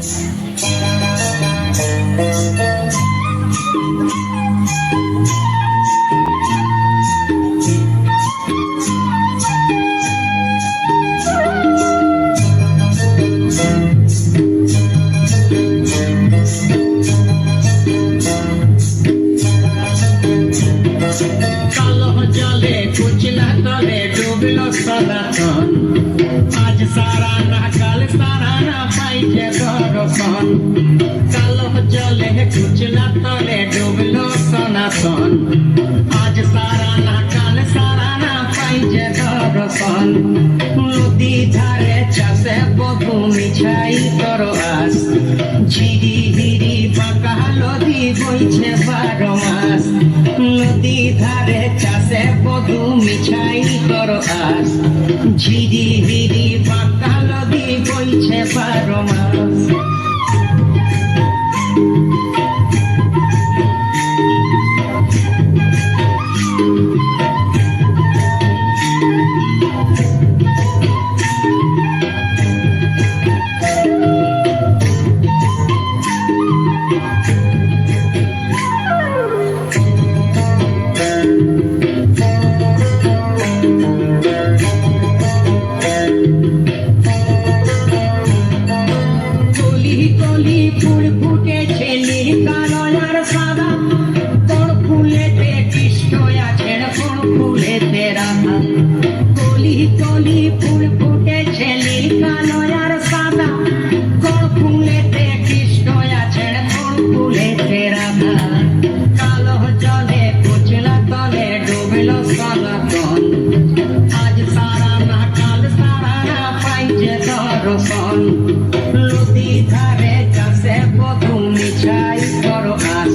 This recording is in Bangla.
আজ সারা না কাল সারা না পাইছে দর্শন কালো জলে কুচলা তলে ডুবলো সনাতন আজ সারা না কাল সারা না পাইছে দর্শন নদী ধারে চাষে বহু মিছাই তোর আস ঝিরি হিরি বাঁকা নদী বইছে 12 মাস নদী ধারে চাষে বহু মিছাই তোর আস ঝিরি হিরি বাঁকা নদী বইছে 12 মাস ফুল ফুটেছে নীল কালো আর সাদা কোন ফুলেতে কৃষ্ণ আছেন কোন ফুলেতে রাধা কলি কলি ফুল ফুটেছে নীল কালো আর সাদা কোন ফুলেতে কৃষ্ণ আছেন কোন ফুলেতে রাধা কালো জলে কুচলা তলে ডুবলো সনাতন আজ সারা না কাল সারা না পাইছে দর্শন নদী ধারে চাষে বহু মিছাই তোর আস